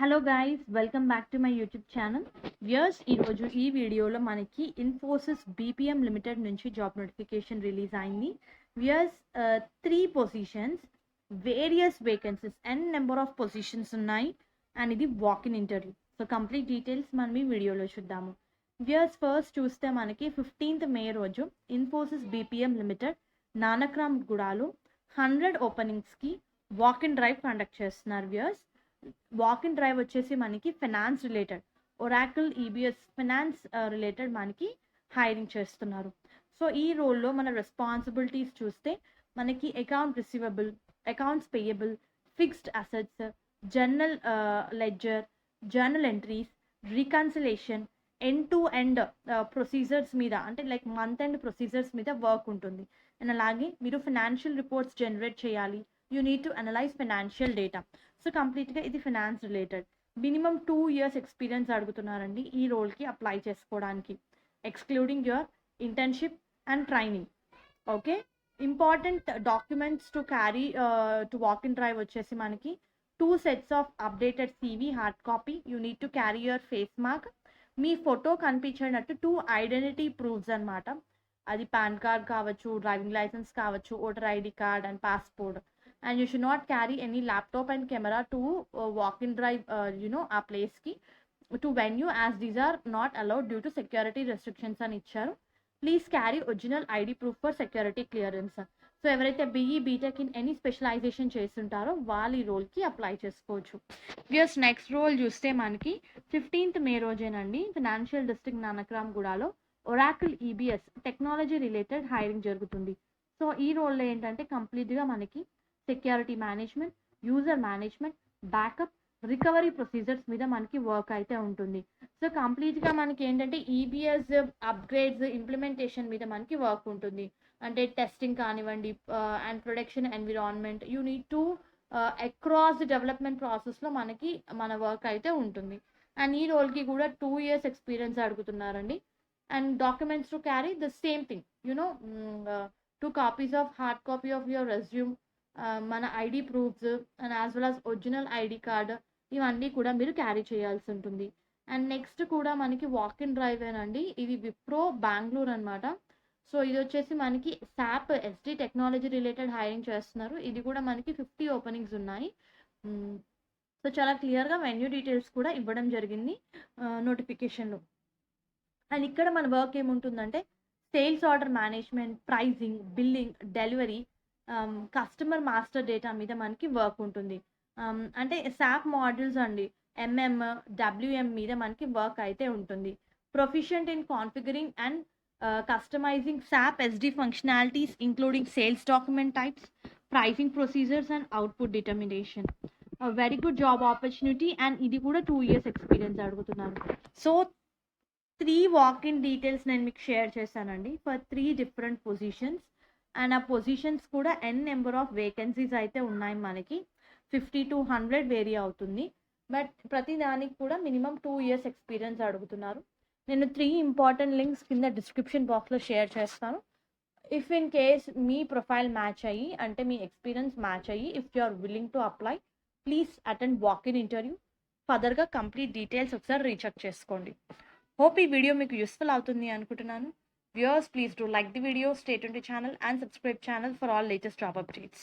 Hello guys, welcome back to my YouTube channel. Viewers, ఈరోజు ఈ వీడియోలో మనకి ఇన్ఫోసిస్ బీపీఎం లిమిటెడ్ నుంచి జాబ్ నోటిఫికేషన్ రిలీజ్ అయింది. Viewers, 3 positions, various vacancies, number of positions ఉన్నాయి అండ్ ఇది walk in interview. So complete details మనం ఈ వీడియోలో చూద్దాము. వ్యూయర్స్, ఫస్ట్ చూస్తే మనకి 15th మే రోజు ఇన్ఫోసిస్ బీపీఎం లిమిటెడ్ నానక్రామ్ గూడాలో 100 ఓపెనింగ్స్కి వాక్ ఇన్ డ్రైవ్ కండక్ట్ చేస్తున్నారు. వ్యూయర్స్, వాక్ ఇన్ డ్రైవ్ వచ్చేసి మనకి finance related, Oracle EBS finance related మనకి హైరింగ్ చేస్తున్నారు. సో ఈ రోల్లో మన రెస్పాన్సిబిలిటీస్ చూస్తే మనకి account receivable, accounts payable, fixed assets, journal ledger, journal entries, reconciliation, end to end procedures మీద, అంటే లైక్ మంత్ ఎండ్ ప్రొసీజర్స్ మీద వర్క్ ఉంటుంది. అండ్ అలాగే మీరు ఫైనాన్షియల్ రిపోర్ట్స్ జనరేట్ చేయాలి. You need to analyse financial data. So కంప్లీట్గా ఇది finance related. Minimum 2 years experience అడుగుతున్నారండి ఈ రోల్కి అప్లై చేసుకోవడానికి, excluding your internship and training. Okay, important documents to carry to walk in drive వచ్చేసి మనకి 2 sets of updated CV hard copy. You need to carry your face mark, మీ photo కనిపించేటట్టు 2 identity proofs అనమాట. అది PAN card కావచ్చు, driving licence కావచ్చు, voter ID card and passport. And you should not carry any laptop and camera to walk in drive ఆ place ki to venue, as these are not allowed due to security restrictions అని ఇచ్చారు. Please carry original ID proof for security clearance. So ఎవరైతే BE BTech in any specialisation చేస్తుంటారో వాళ్ళు ఈ రోల్కి apply చేసుకోవచ్చు. Viewers, next role చూస్తే మనకి 15th మే రోజేనండి ఫైనాన్షియల్ డిస్ట్రిక్ట్ నానక్రామ్ గూడాలో Oracle EBS technology related hiring జరుగుతుంది. సో ఈ రోల్లో ఏంటంటే కంప్లీట్గా మనకి security management, user management, backup, recovery procedures మీద మనకి వర్క్ అయితే ఉంటుంది. సో కంప్లీట్గా మనకి ఏంటంటే ఈబీఎస్ అప్గ్రేడ్స్ ఇంప్లిమెంటేషన్ మీద మనకి వర్క్ ఉంటుంది. అంటే టెస్టింగ్ కానివ్వండి and production environment, you need to across the development ప్రాసెస్లో మనకి మన వర్క్ అయితే ఉంటుంది. అండ్ ఈ రోల్కి కూడా 2 years ఎక్స్పీరియన్స్ అడుగుతున్నారండి. And documents to carry the same thing, 2 copies of hard copy of your resume, మన ID proofs and as well as original ID card, ఇవన్నీ కూడా మీరు క్యారీ చేయాల్సి ఉంటుంది. అండ్ నెక్స్ట్ కూడా మనకి వాక్ ఇన్ డ్రైవ్ ఏనండి. ఇది విప్రో బెంగళూరు అనమాట. సో ఇది వచ్చేసి మనకి సాప్ ఎస్డి టెక్నాలజీ రిలేటెడ్ హైరింగ్ చేస్తున్నారు. ఇది కూడా మనకి 50 ఓపెనింగ్స్ ఉన్నాయి. సో చాలా క్లియర్గా వెన్యూ డీటెయిల్స్ కూడా ఇవ్వడం జరిగింది నోటిఫికేషన్లో. అండ్ ఇక్కడ మన వర్క్ ఏముంటుందంటే sales order management, pricing, billing, delivery, customer master data మీద మనకి వర్క్ ఉంటుంది. అంటే సాప్ మాడ్యూల్స్ అండి, ఎంఎం, డబ్ల్యూఎం మీద మనకి వర్క్ అయితే ఉంటుంది. Proficient in configuring and customising SAP SD functionalities including sales document types, pricing procedures and output determination. Very good job opportunity. And ఇది కూడా 2 years ఎక్స్పీరియన్స్ అడుగుతున్నారు. సో 3 వాక్-ఇన్ డీటెయిల్స్ నేను మీకు షేర్ చేశానండి ఫర్ 3 డిఫరెంట్ పొజిషన్స్. అండ్ ఆ positions కూడా number of vacancies అయితే ఉన్నాయి మనకి. 50 to 100 వేరీ అవుతుంది. బట్ ప్రతి దానికి కూడా మినిమం 2 years ఎక్స్పీరియన్స్ అడుగుతున్నారు. నేను 3 ఇంపార్టెంట్ లింక్స్ కింద డిస్క్రిప్షన్ బాక్స్లో షేర్ చేస్తాను. ఇఫ్ ఇన్ కేస్ మీ ప్రొఫైల్ మ్యాచ్ అయ్యి, అంటే మీ ఎక్స్పీరియన్స్ మ్యాచ్ అయ్యి, if you are willing to apply, please attend walk in interview. ఫర్దర్గా కంప్లీట్ డీటెయిల్స్ ఒకసారి రీచెక్ చేసుకోండి. హోప్ ఈ వీడియో మీకు యూస్ఫుల్ అవుతుంది అనుకుంటున్నాను. Viewers, please do like the video, stay tuned to the channel and subscribe channel for all latest job updates.